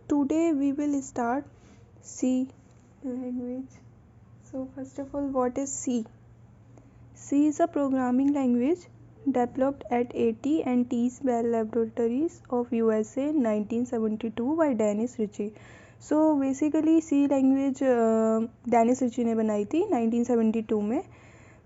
today we will start C language. So first of all, what is C? C is a programming language developed at AT&T's Bell Laboratories of USA in 1972 by Dennis Ritchie. So basically C language Dennis Ritchie ने बनाई थी 1972 में.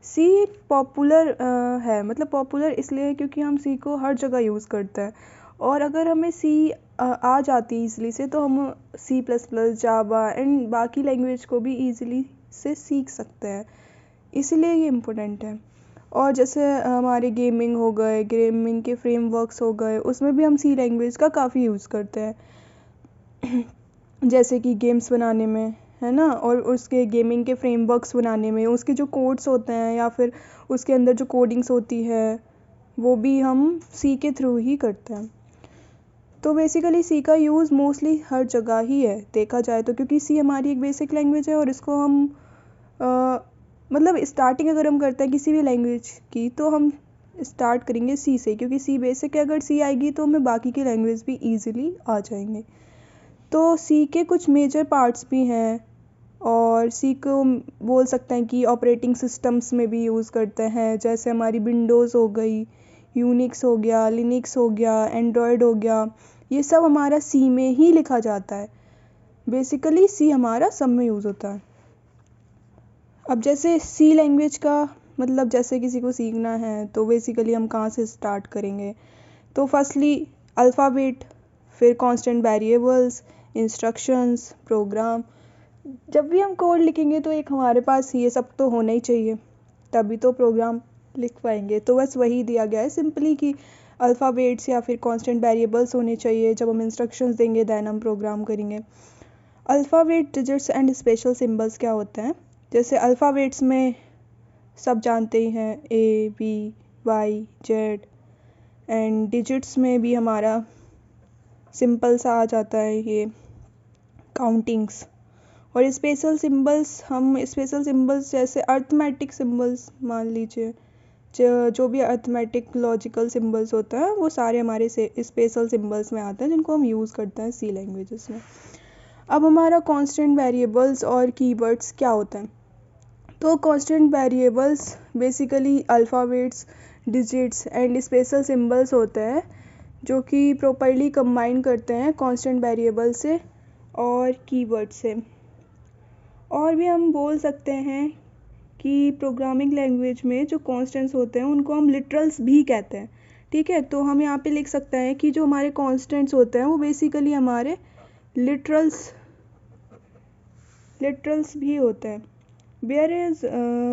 सी popular है, मतलब popular इसलिए है क्योंकि हम सी को हर जगह यूज़ करते हैं, और अगर हमें सी आ जाती है ईज़िली से तो हम C plus plus, Java and बाकी लैंग्वेज को भी ईज़िली से सीख सकते हैं, इसलिए ये इम्पोर्टेंट है. और जैसे हमारे गेमिंग हो गए, गेमिंग के फ्रेमवर्क्स हो गए, उसमें भी हम सी लैंग्वेज का काफ़ी यूज़ करते हैं जैसे कि गेम्स बनाने में, है ना, और उसके गेमिंग के फ्रेमवर्क्स बनाने में उसके जो कोड्स होते हैं या फिर उसके अंदर जो कोडिंग्स होती है वो भी हम सी के थ्रू ही करते हैं. तो बेसिकली सी का यूज़ मोस्टली हर जगह ही है देखा जाए तो, क्योंकि सी हमारी एक बेसिक लैंग्वेज है और इसको हम मतलब स्टार्टिंग अगर हम करते हैं किसी भी लैंग्वेज की तो हम स्टार्ट करेंगे सी से, क्योंकि सी बेसिक है. अगर सी आएगी तो हमें बाकी की लैंग्वेज भी ईजिली आ जाएंगे. तो सी के कुछ मेजर पार्ट्स भी हैं, और सी को बोल सकते हैं कि ऑपरेटिंग सिस्टम्स में भी यूज़ करते हैं, जैसे हमारी विंडोज़ हो गई, यूनिक्स हो गया, लिनक्स हो गया, एंड्रॉयड हो गया, ये सब हमारा सी में ही लिखा जाता है. बेसिकली सी हमारा सब में यूज़ होता है. अब जैसे सी लैंग्वेज का मतलब जैसे किसी को सीखना है तो बेसिकली हम कहाँ से स्टार्ट करेंगे. तो फर्स्टली अल्फ़ाबेट, फिर कांस्टेंट वेरिएबल्स, इंस्ट्रक्शंस, प्रोग्राम. जब भी हम कोड लिखेंगे तो एक हमारे पास ये सब तो होना ही चाहिए, तभी तो प्रोग्राम लिख पाएंगे. तो बस वही दिया गया है सिंपली कि अल्फ़ाबेट्स या फिर कांस्टेंट वेरिएबल्स होने चाहिए. जब हम इंस्ट्रक्शंस देंगे दैन हम प्रोग्राम करेंगे. Alphabet, digits and special symbols क्या होते हैं. जैसे अल्फ़ाबेट्स में सब जानते ही हैं, A, B, Y, Z, and digits में भी हमारा सिंपल सा आ जाता है ये काउंटिंग्स. और स्पेशल सिंबल्स, हम स्पेशल सिंबल्स जैसे अर्थमेटिक सिंबल्स मान लीजिए, जो भी अर्थमेटिक लॉजिकल सिंबल्स होता है वो सारे हमारे से स्पेशल सिंबल्स में आते हैं जिनको हम यूज़ करते हैं सी लैंग्वेजेस में. अब हमारा कांस्टेंट वेरिएबल्स और कीवर्ड्स क्या होता है. तो constant variables basically alphabets, digits and special symbols होते हैं जो कि प्रॉपर्ली कंबाइन करते हैं कांस्टेंट वेरिएबल से और कीवर्ड से. और भी हम बोल सकते हैं कि प्रोग्रामिंग लैंग्वेज में जो कांस्टेंट्स होते हैं उनको हम लिटरल्स भी कहते हैं. ठीक है, तो हम यहाँ पे लिख सकते हैं कि जो हमारे कांस्टेंट्स होते हैं वो बेसिकली हमारे लिटरल्स भी होते हैं. वेयर इज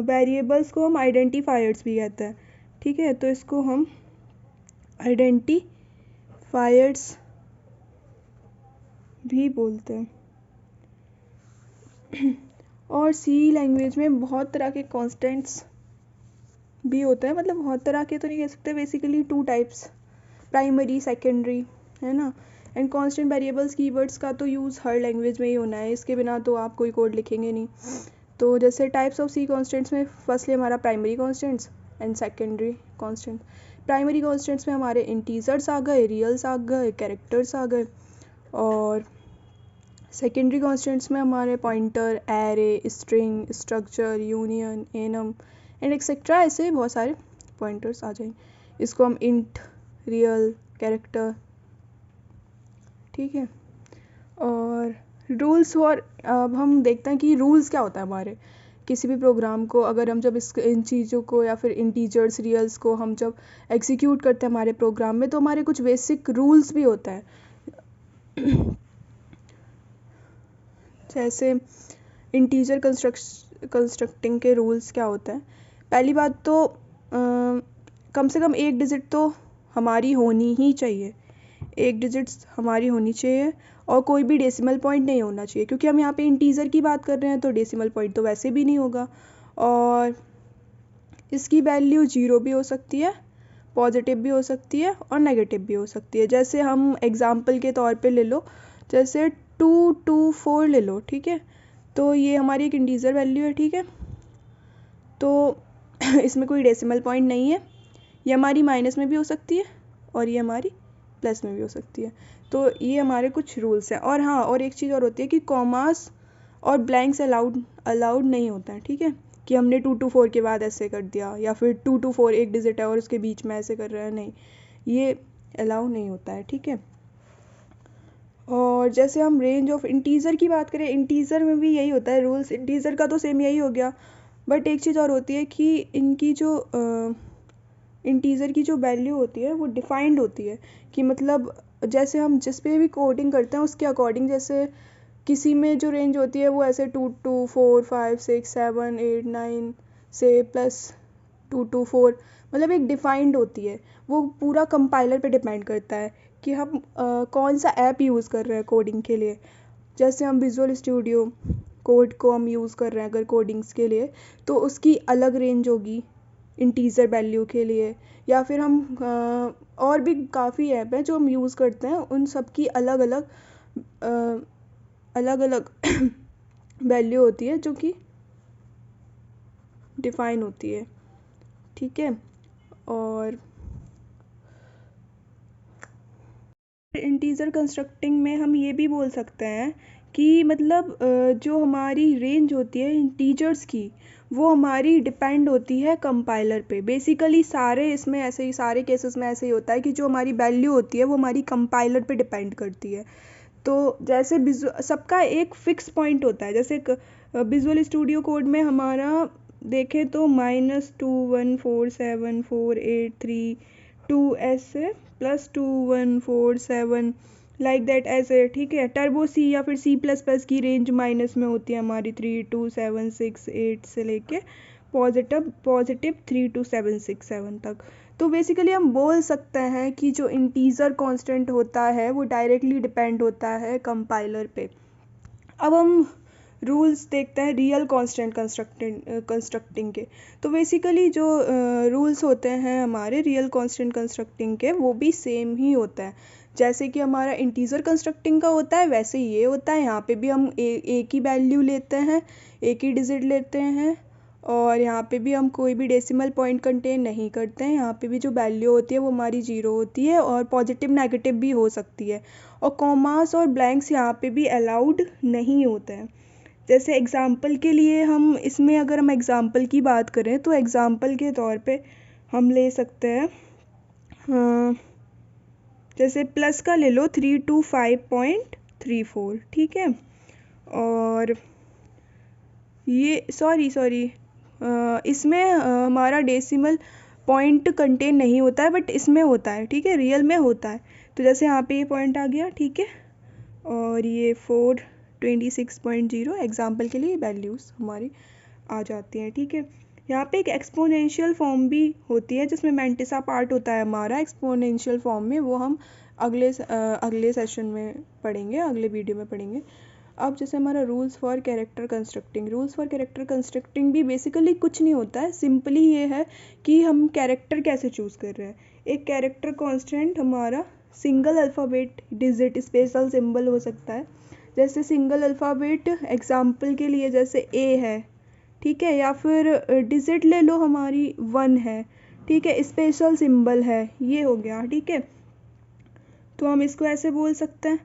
वेरिएबल्स को हम आइडेंटिफायर्स भी कहते हैं. ठीक है, तो इसको हम आइडेंटिफायर्स भी बोलते हैं. और सी लैंग्वेज में बहुत तरह के कांस्टेंट्स भी होते हैं, मतलब बहुत तरह के तो नहीं कह सकते, बेसिकली 2 टाइप्स, प्राइमरी, सेकेंडरी, है ना. एंड कांस्टेंट वेरिएबल्स, कीवर्ड्स का तो यूज़ हर लैंग्वेज में ही होना है, इसके बिना तो आप कोई कोड लिखेंगे नहीं. तो जैसे टाइप्स ऑफ सी कांस्टेंट्स में फर्स्टली हमारा primary constants and secondary constant. Primary constants में हमारे इंटीजर्स आ गए, रियल्स आ गए, कैरेक्टर्स आ गए. और सेकेंडरी कांस्टेंट्स में हमारे pointer, array, string, structure, union, annum and etcetera, ऐसे बहुत सारे पॉइंटर्स आ जाएंगे. इसको हम इंट, रियल, कैरेक्टर, ठीक है. और रूल्स, और अब हम देखते हैं कि रूल्स क्या होता है हमारे किसी भी प्रोग्राम को. अगर हम जब इन चीज़ों को या फिर इंटीजर्स, रियल्स को हम जब एग्जीक्यूट करते हैं हमारे प्रोग्राम में तो हमारे कुछ बेसिक रूल्स भी होता है. जैसे इंटीजर कंस्ट्रक्टिंग के रूल्स क्या होते हैं. पहली बात तो कम से कम एक डिजिट तो हमारी होनी ही चाहिए, एक डिजिट्स हमारी होनी चाहिए, और कोई भी डेसिमल पॉइंट नहीं होना चाहिए, क्योंकि हम यहाँ पे इंटीजर की बात कर रहे हैं तो डेसिमल पॉइंट तो वैसे भी नहीं होगा. और इसकी वैल्यू 0 भी हो सकती है, पॉजिटिव भी हो सकती है और नेगेटिव भी हो सकती है. जैसे हम एग्जांपल के तौर पे ले लो, जैसे 224 ले लो. ठीक है, तो ये हमारी एक इंटीजर वैल्यू है. ठीक है, तो इसमें कोई डेसिमल पॉइंट नहीं है, ये हमारी माइनस में भी हो सकती है और ये हमारी प्लस में भी हो सकती है। तो ये हमारे कुछ रूल्स हैं। और हाँ, और एक चीज़ और होती है कि कॉमास और ब्लैंक्स अलाउड नहीं होता है, ठीक है, कि हमने 2 to 4 के बाद ऐसे कर दिया, या फिर 2 to 4 एक डिजिट है और उसके बीच में ऐसे कर रहे हैं, नहीं, ये अलाउ नहीं होता है, ठीक है। और जैसे हम रेंज ऑफ इंटीजर की बात करें, इंटीजर में भी यही होता है रूल्स, इंटीजर का तो सेम यही हो गया, बट एक चीज़ और होती है कि इनकी जो इंटीजर की जो वैल्यू होती है वो डिफाइंड होती है, कि मतलब जैसे हम जिस पे भी कोडिंग करते हैं उसके अकॉर्डिंग, जैसे किसी में जो रेंज होती है वो ऐसे 2 to 4 5 6 7 8 9 से प्लस 2 to 4, मतलब एक डिफाइंड होती है। वो पूरा कंपाइलर पे डिपेंड करता है कि हम कौन सा ऐप यूज़ कर रहे हैं कोडिंग के लिए। जैसे हम विजुअल स्टूडियो कोड को हम यूज़ कर रहे हैं अगर कोडिंग्स के लिए, तो उसकी अलग रेंज होगी इंटीजर वैल्यू के लिए। या फिर हम और भी काफ़ी ऐप हैं जो हम यूज़ करते हैं, उन सब की अलग अलग वैल्यू होती है जो कि डिफाइन होती है, ठीक है। और इंटीजर कंस्ट्रक्टिंग में हम ये भी बोल सकते हैं कि मतलब जो हमारी रेंज होती है इंटीजर्स की, वो हमारी डिपेंड होती है कंपाइलर पे। बेसिकली सारे इसमें ऐसे ही, सारे केसेस में ऐसे ही होता है कि जो हमारी वैल्यू होती है वो हमारी कंपाइलर पे डिपेंड करती है। तो जैसे सबका एक फिक्स पॉइंट होता है, जैसे विजुअल स्टूडियो कोड में हमारा देखें तो -2147483 ऐसे +21472 लाइक दैट ऐसे, ठीक है। टर्बो सी या फिर C++ की रेंज माइनस में होती है हमारी 32768 से लेके पॉजिटिव 32767 तक। तो बेसिकली हम बोल सकते हैं कि जो इंटीजर कांस्टेंट होता है वो डायरेक्टली डिपेंड होता है कंपाइलर पे। अब हम रूल्स देखते हैं रियल कांस्टेंट कंस्ट्रक्टिंग के। तो बेसिकली जो रूल्स होते हैं हमारे रियल कांस्टेंट कंस्ट्रक्टिंग के, वो भी सेम ही होता है। जैसे कि हमारा इंटीजर कंस्ट्रक्टिंग का होता है वैसे ये होता है। यहाँ पे भी हम एक ही वैल्यू लेते हैं, एक ही डिजिट लेते हैं, और यहाँ पे भी हम कोई भी डेसिमल पॉइंट कंटेन नहीं करते हैं। यहाँ पे भी जो वैल्यू होती है वो हमारी 0 होती है, और पॉजिटिव नेगेटिव भी हो सकती है। और कॉमास और ब्लैंक्स यहाँ पे भी अलाउड नहीं होते हैं। जैसे एग्ज़ाम्पल के लिए हम इसमें अगर हम एग्ज़ाम्पल की बात करें तो एग्ज़ाम्पल के तौर पे हम ले सकते हैं, जैसे प्लस का ले लो 325.34, ठीक है। और ये सॉरी इसमें हमारा डेसिमल पॉइंट कंटेन नहीं होता है, बट इसमें होता है, ठीक है, रियल में होता है। तो जैसे यहाँ पे ये पॉइंट आ गया, ठीक है, और ये 426.0 एग्जाम्पल के लिए वैल्यूज़ हमारी आ जाती हैं, ठीक है। यहाँ पे एक एक्सपोनेंशियल फॉर्म भी होती है जिसमें मैंटिसा पार्ट होता है हमारा एक्सपोनेंशियल फॉर्म में, वो हम अगले सेशन में पढ़ेंगे, अगले वीडियो में पढ़ेंगे। अब जैसे हमारा रूल्स फॉर कैरेक्टर कंस्ट्रक्टिंग भी बेसिकली कुछ नहीं होता है, सिंपली ये है कि हम कैरेक्टर कैसे चूज़ कर रहे हैं। एक कैरेक्टर कांस्टेंट हमारा single alphabet, digit, special symbol हो सकता है। जैसे सिंगल अल्फ़ाबेट एग्जाम्पल के लिए जैसे ए है, ठीक है, या फिर डिजिट ले लो हमारी 1 है, ठीक है, स्पेशल सिंबल है, ये हो गया, ठीक है। तो हम इसको ऐसे बोल सकते हैं।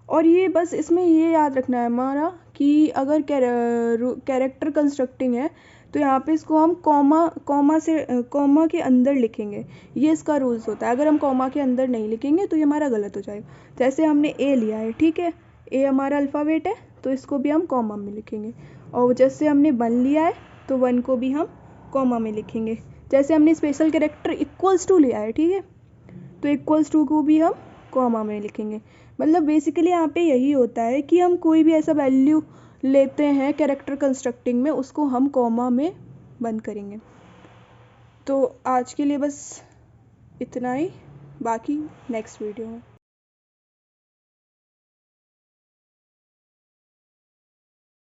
और ये बस इसमें ये याद रखना है हमारा कि अगर कैरेक्टर कंस्ट्रक्टिंग है तो यहाँ पे इसको हम कॉमा के अंदर लिखेंगे, ये इसका रूल्स होता है। अगर हम कॉमा के अंदर नहीं लिखेंगे तो ये हमारा गलत हो जाएगा। जैसे हमने ए लिया है, ठीक है, ए हमारा अल्फ़ाबेट है तो इसको भी हम कॉमा में लिखेंगे। और जैसे हमने 1 लिया है तो 1 को भी हम कॉमा में लिखेंगे। जैसे हमने स्पेशल कैरेक्टर इक्वल्स टू लिया है, ठीक है, तो इक्वल्स टू को भी हम कॉमा में लिखेंगे। मतलब बेसिकली यहाँ पे यही होता है कि हम कोई भी ऐसा वैल्यू लेते हैं कैरेक्टर कंस्ट्रक्टिंग में, उसको हम कॉमा में बंद करेंगे। तो आज के लिए बस इतना ही, बाकी नेक्स्ट वीडियो में।